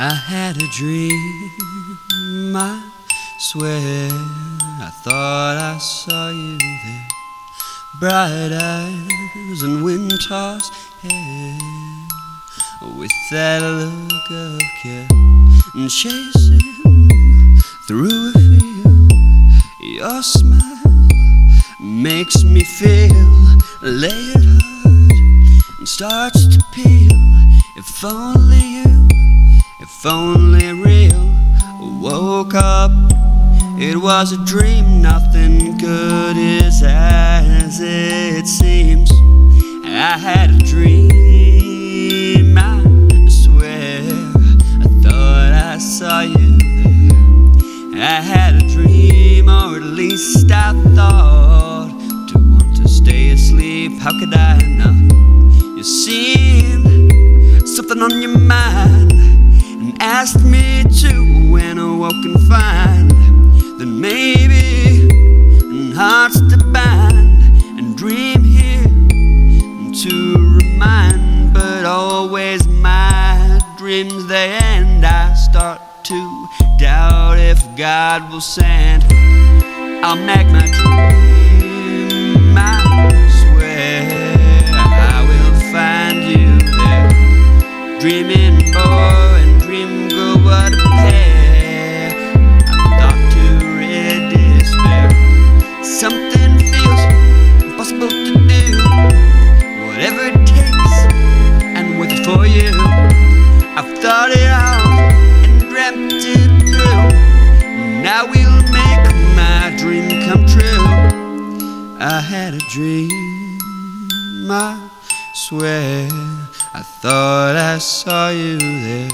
I had a dream, I swear. I thought I saw you there, bright eyes and wind-tossed hair, with that look of care, and chasing through a field. Your smile makes me feel layered hard and starts to peel. If only you, if only real. Woke up, it was a dream. Nothing good is as it seems. I had a dream, I swear. I thought I saw you there. I had a dream, or at least I thought to want to stay asleep. How could I not? You seemed something on your mind, and asked me to, when awoken, find that maybe hearts to bind and dream here to remind. But always my dreams they end. I start to doubt if God will send. I'll make my dream, I swear. I will find you there, dreaming boy and dream girl, what a pair. I'm thought to rid despair. Something feels impossible to do, whatever it takes, and with it for you. I've thought it out and dreamt it through. Now we'll make my dream come true. I had a dream, I swear. I thought I saw you there,